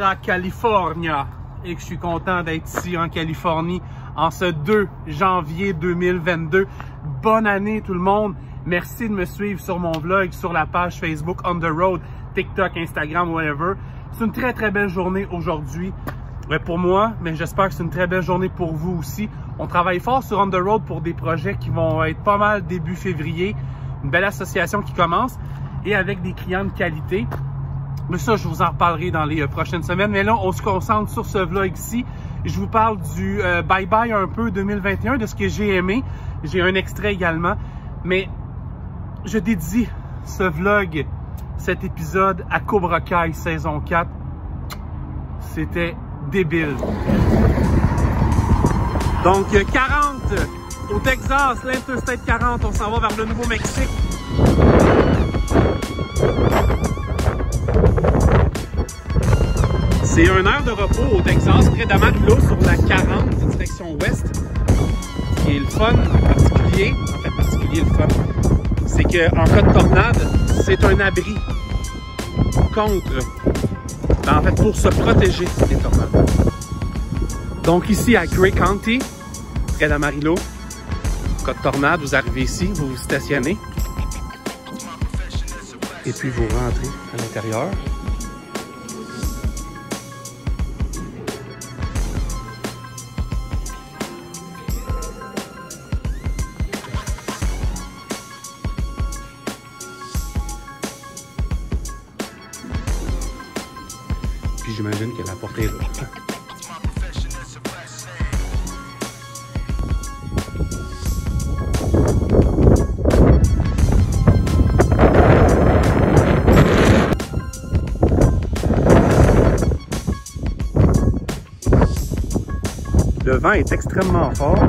la California et que je suis content d'être ici en Californie en ce 2 janvier 2022. Bonne année tout le monde. Merci de me suivre sur mon vlog, sur la page Facebook On The Road, TikTok, Instagram, whatever. C'est une très belle journée aujourd'hui pour moi, mais j'espère que c'est une très belle journée pour vous aussi. On travaille fort sur On The Road pour des projets qui vont être pas mal début février. Une belle association qui commence et avec des clients de qualité. Mais ça, je vous en reparlerai dans les prochaines semaines. Mais là, on se concentre sur ce vlog ici. Je vous parle du bye-bye un peu 2021, de ce que j'ai aimé. J'ai un extrait également. Mais je dédie ce vlog, cet épisode à Cobra Kai saison 4. C'était débile. Donc 40 au Texas, l'Interstate 40, on s'en va vers le Nouveau-Mexique. C'est une heure de repos au Texas, près d'Amarillo, sur la 40, direction ouest. Ce qui est le fun particulier, en fait particulier le fun, c'est qu'en cas de tornade, c'est un abri contre, en fait pour se protéger des tornades. Donc ici à Gray County, près d'Amarillo, en cas de tornade, vous arrivez ici, vous vous stationnez et puis vous rentrez à l'intérieur. Puis j'imagine que la porte est là. Le vent est extrêmement fort.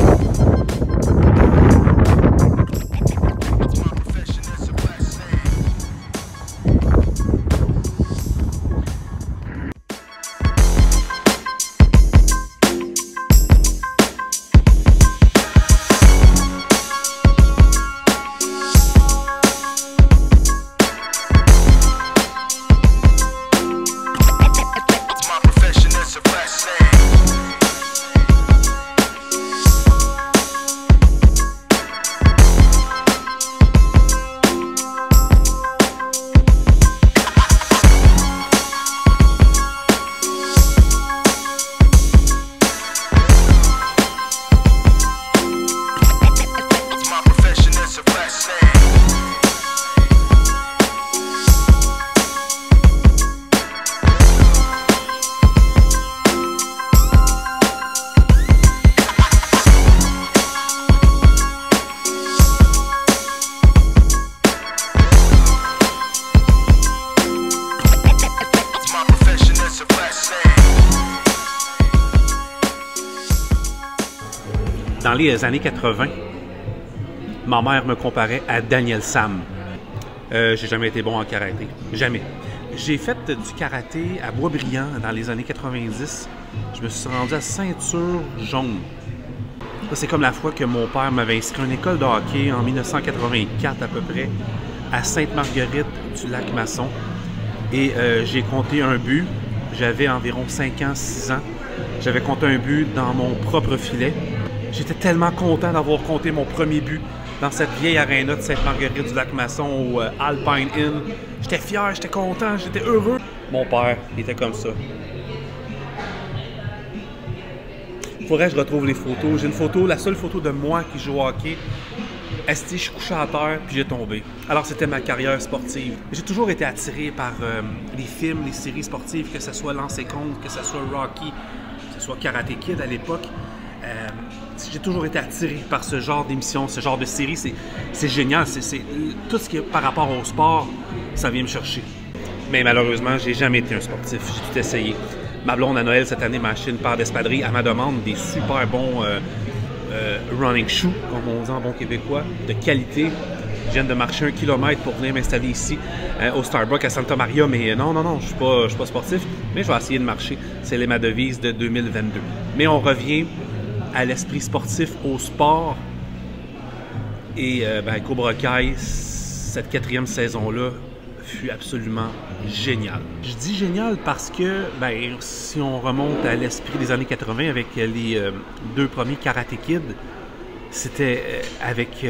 Dans les années 80, ma mère me comparait à Daniel Sam. J'ai jamais été bon en karaté. Jamais. J'ai fait du karaté à Boisbriand dans les années 90. Je me suis rendu à ceinture jaune. C'est comme la fois que mon père m'avait inscrit à une école de hockey en 1984 à peu près, à Sainte-Marguerite du Lac-Masson. Et j'ai compté un but. J'avais environ 5 ans, 6 ans. J'avais compté un but dans mon propre filet. J'étais tellement content d'avoir compté mon premier but dans cette vieille aréna de Sainte-Marguerite du Lac-Masson au Alpine Inn. J'étais fier, j'étais content, j'étais heureux. Mon père était comme ça. Il faudrait que je retrouve les photos. J'ai une photo, la seule photo de moi qui joue au hockey. Esti, je suis couché à terre puis j'ai tombé. Alors c'était ma carrière sportive. J'ai toujours été attiré par les films, les séries sportives, que ce soit Lancé Compte, que ce soit Rocky, que ce soit Karate Kid à l'époque. J'ai toujours été attiré par ce genre d'émission, ce genre de série. C'est génial. Tout ce qui est par rapport au sport, ça vient me chercher. Mais malheureusement, j'ai jamais été un sportif. J'ai tout essayé. Ma blonde à Noël cette année m'a acheté une paire d'espadrilles à ma demande, des super bons running shoes, comme on dit en bon québécois, de qualité. Je viens de marcher 1 kilomètre pour venir m'installer ici au Starbucks à Santa Maria, mais non, je suis pas sportif, mais je vais essayer de marcher. C'est ma devise de 2022. Mais on revient à l'esprit sportif, au sport. Et Cobra Kai, cette 4e saison-là, fut absolument génial. Je dis génial parce que, ben, si on remonte à l'esprit des années 80 avec les deux premiers Karate Kid, c'était avec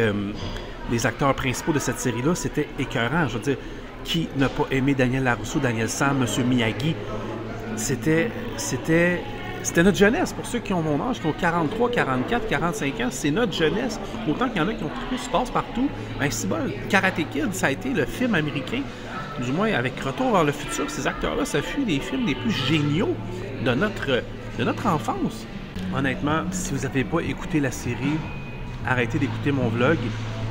les acteurs principaux de cette série-là, c'était écœurant. Je veux dire, qui n'a pas aimé Daniel Larousseau, Daniel San, M. Miyagi? C'était notre jeunesse. Pour ceux qui ont mon âge, qui ont 43, 44, 45 ans, c'est notre jeunesse. Autant qu'il y en a qui ont trippé sur Passe-Partout, ben c'est bon. Karate Kid, ça a été le film américain, du moins avec Retour vers le futur. Ces acteurs-là, ça fut les films les plus géniaux de notre enfance. Honnêtement, si vous n'avez pas écouté la série, arrêtez d'écouter mon vlog.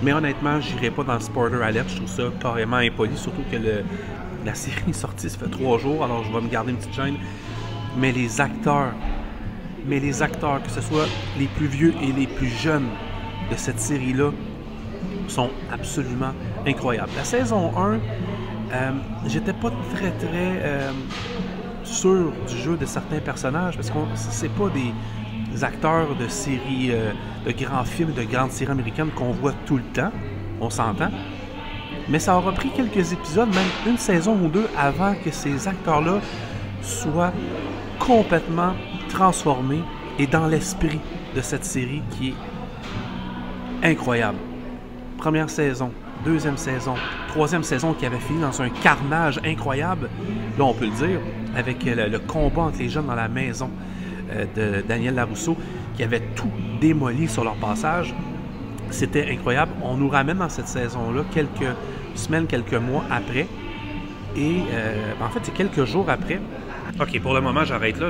Mais honnêtement, je n'irai pas dans le spoiler alert. Je trouve ça carrément impoli, surtout que la série est sortie, ça fait 3 jours, alors je vais me garder une petite chaîne. Mais les acteurs, que ce soit les plus vieux et les plus jeunes de cette série-là, sont absolument incroyables. La saison 1, j'étais pas très sûr du jeu de certains personnages, parce que c'est pas des acteurs de séries, de grands films, de grandes séries américaines qu'on voit tout le temps, on s'entend. Mais ça aura pris quelques épisodes, même une saison ou 2, avant que ces acteurs-là soient complètement transformés et dans l'esprit de cette série qui est incroyable. Première saison, deuxième saison, troisième saison qui avait fini dans un carnage incroyable, là on peut le dire, avec le combat entre les jeunes dans la maison de Daniel Larousseau, qui avait tout démoli sur leur passage. C'était incroyable. On nous ramène dans cette saison-là quelques semaines, quelques mois après. Et en fait, c'est quelques jours après. OK, pour le moment, j'arrête là.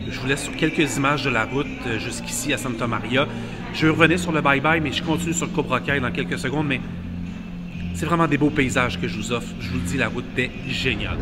Je vous laisse sur quelques images de la route jusqu'ici à Santa Maria. Je revenais sur le bye-bye, mais je continue sur le Cobra Kai dans quelques secondes. Mais c'est vraiment des beaux paysages que je vous offre. Je vous le dis, la route était géniale.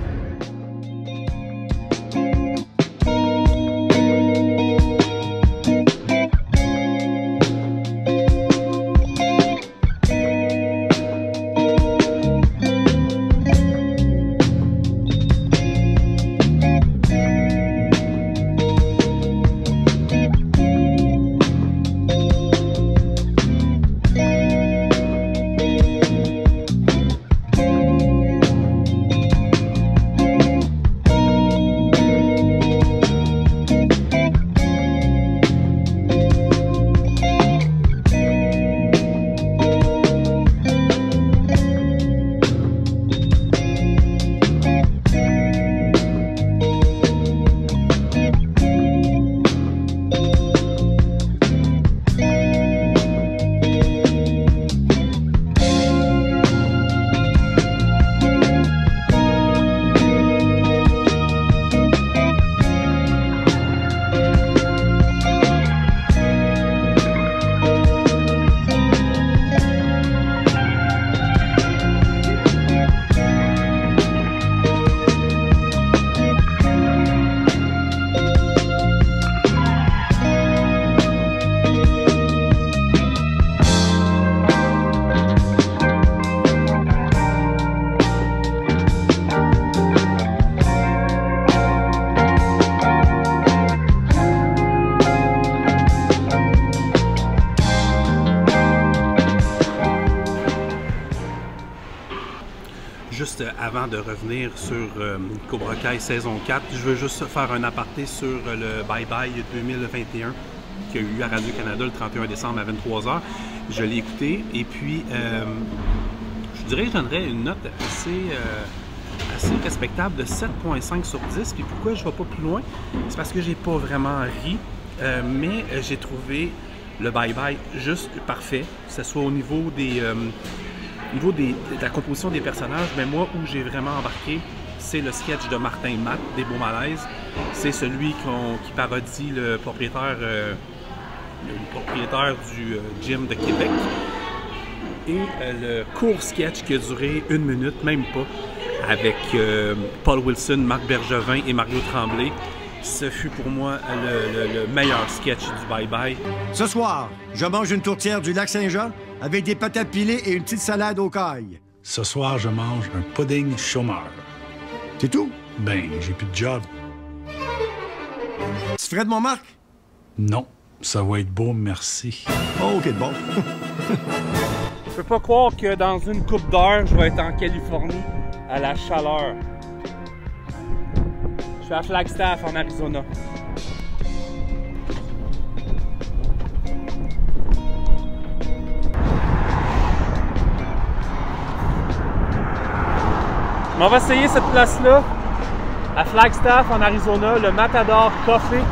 Juste avant de revenir sur Cobra Kai saison 4, je veux juste faire un aparté sur le Bye Bye 2021 qu'il y a eu à Radio-Canada le 31 décembre à 23h. Je l'ai écouté et puis je dirais que je donnerais une note assez respectable de 7.5 sur 10. Puis pourquoi je ne vais pas plus loin? C'est parce que j'ai pas vraiment ri, mais j'ai trouvé le Bye Bye juste parfait, que ce soit au niveau de la composition des personnages, mais moi, où j'ai vraiment embarqué, c'est le sketch de Martin Matt, des Beaux Malaises. C'est celui qui parodie le propriétaire du gym de Québec. Et le court sketch qui a duré 1 minute, même pas, avec Paul Wilson, Marc Bergevin et Mario Tremblay. Ce fut pour moi le meilleur sketch du Bye Bye. Ce soir, je mange une tourtière du lac Saint-Jean avec des patates pilées et une petite salade aux cailles. Ce soir, je mange un pudding chômeur. C'est tout? Ben, j'ai plus de job. Tu ferais de mon Marc? Non, ça va être beau, merci. Oh, OK, bon. Je peux pas croire que dans une couple d'heures, je vais être en Californie à la chaleur. Je suis à Flagstaff en Arizona. On va essayer cette place-là à Flagstaff en Arizona, le Matador Coffee.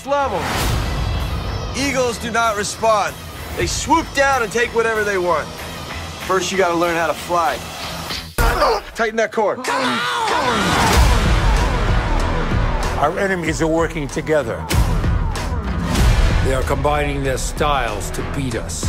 Level. Eagles do not respond. They swoop down and take whatever they want. First, you gotta learn how to fly. Tighten that cord. Our enemies are working together. They are combining their styles to beat us.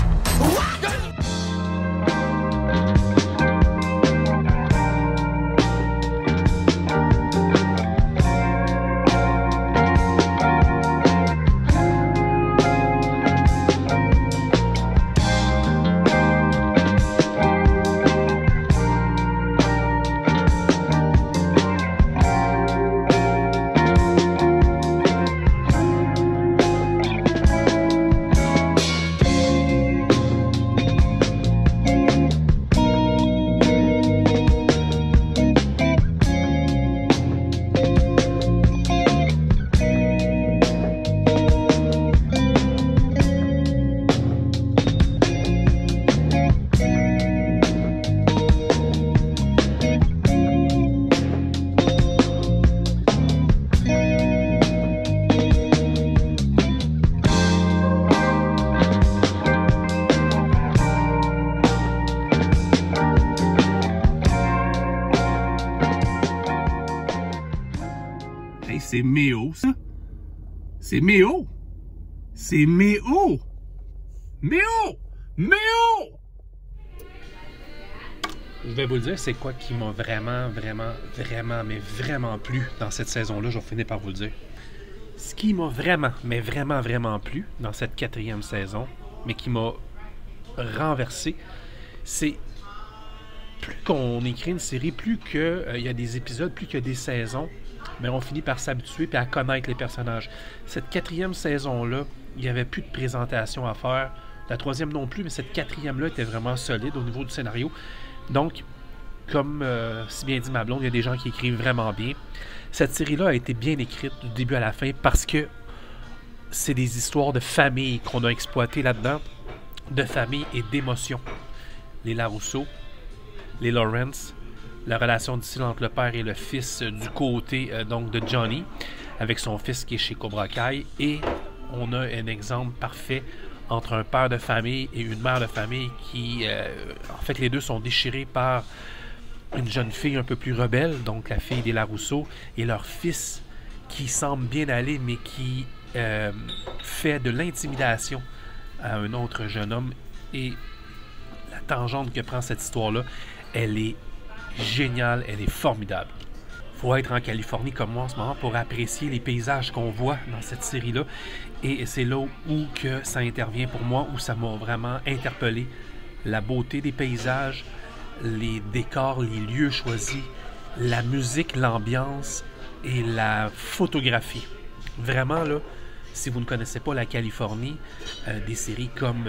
C'est Méo, ça. C'est Méo. C'est Méo. Méo. Méo. Je vais vous le dire, c'est quoi qui m'a vraiment plu dans cette saison-là. Je vais finir par vous le dire. Ce qui m'a vraiment plu dans cette 4e saison, mais qui m'a renversé, c'est plus qu'on écrit une série, plus qu'il y a des épisodes, plus qu'il y a des saisons, mais on finit par s'habituer et à connaître les personnages. Cette 4e saison-là, il n'y avait plus de présentation à faire. La 3e non plus, mais cette 4e-là était vraiment solide au niveau du scénario. Donc, comme si bien dit ma blonde, il y a des gens qui écrivent vraiment bien. Cette série-là a été bien écrite du début à la fin parce que c'est des histoires de famille qu'on a exploitées là-dedans, de famille et d'émotion. Les LaRusso, les Lawrence, la relation difficile entre le père et le fils du côté donc de Johnny, avec son fils qui est chez Cobra Kai, et on a un exemple parfait entre un père de famille et une mère de famille qui, en fait, les deux sont déchirés par une jeune fille un peu plus rebelle, donc la fille des LaRusso, et leur fils qui semble bien aller, mais qui fait de l'intimidation à un autre jeune homme. Et la tangente que prend cette histoire-là, elle est géniale, elle est formidable. Il faut être en Californie comme moi en ce moment pour apprécier les paysages qu'on voit dans cette série-là. Et c'est là où que ça intervient pour moi, où ça m'a vraiment interpellé. La beauté des paysages, les décors, les lieux choisis, la musique, l'ambiance et la photographie. Vraiment, là, si vous ne connaissez pas la Californie, des séries comme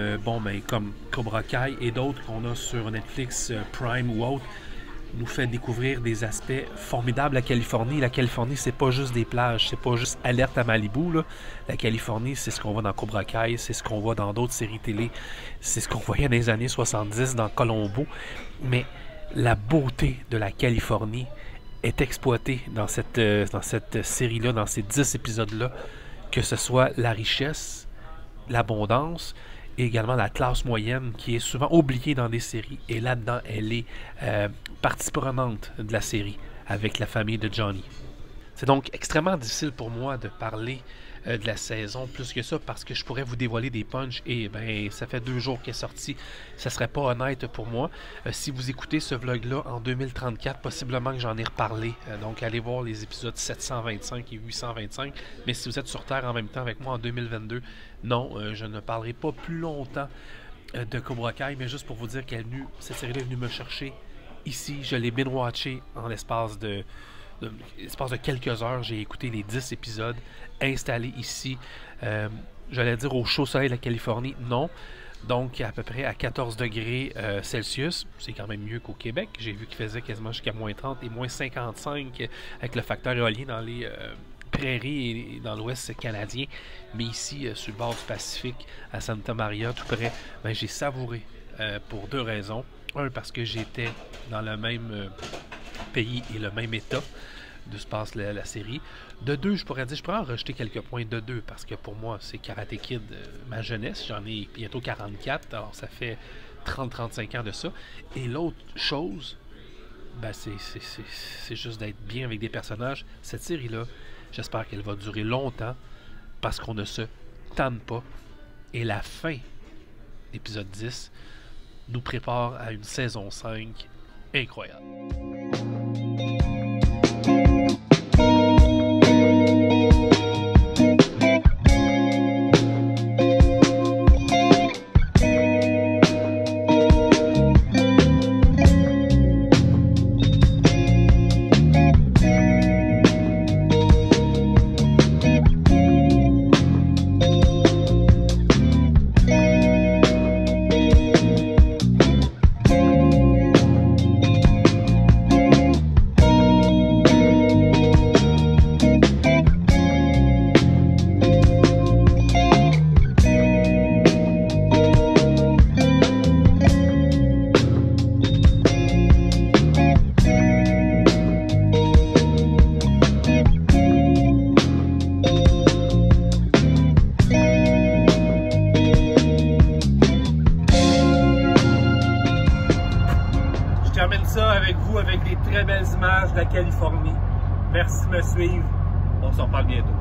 Cobra Kai et d'autres qu'on a sur Netflix, Prime ou autres, nous fait découvrir des aspects formidables de la Californie. La Californie, c'est pas juste des plages, c'est pas juste Alerte à Malibu, là. La Californie, c'est ce qu'on voit dans Cobra Kai, c'est ce qu'on voit dans d'autres séries télé, c'est ce qu'on voyait dans les années 70 dans Colombo. Mais la beauté de la Californie est exploitée dans cette série-là, dans ces 10 épisodes-là, que ce soit la richesse, l'abondance, et également la classe moyenne qui est souvent oubliée dans des séries. Et là-dedans, elle est partie prenante de la série avec la famille de Johnny. C'est donc extrêmement difficile pour moi de parler de la saison plus que ça parce que je pourrais vous dévoiler des punchs et ça fait 2 jours qu'elle est sortie. Ça serait pas honnête pour moi. Si vous écoutez ce vlog-là en 2034, possiblement que j'en ai reparlé. Donc allez voir les épisodes 725 et 825. Mais si vous êtes sur Terre en même temps avec moi en 2022, non, je ne parlerai pas plus longtemps de Cobra Kai, mais juste pour vous dire cette série-là est venue me chercher ici. Je l'ai binge-watché en l'espace de quelques heures. J'ai écouté les 10 épisodes installés ici. J'allais dire au chaud soleil de la Californie, non. Donc à peu près à 14 degrés Celsius. C'est quand même mieux qu'au Québec. J'ai vu qu'il faisait quasiment jusqu'à moins 30 et moins 55 avec le facteur éolien dans les prairies et dans l'ouest canadien. Mais ici, sur le bord du Pacifique, à Santa Maria, tout près, j'ai savouré pour 2 raisons. Un, parce que j'étais dans le même pays et le même état de se passe la série. De 2, je pourrais en rejeter quelques points de 2 parce que pour moi, c'est Karate Kid, ma jeunesse. J'en ai bientôt 44, alors ça fait 30-35 ans de ça. Et l'autre chose, c'est juste d'être bien avec des personnages. Cette série-là, j'espère qu'elle va durer longtemps parce qu'on ne se tanne pas. Et la fin d'épisode 10 nous prépare à une saison 5 incroyable. Avec des très belles images de la Californie. Merci de me suivre. On se reparle bientôt.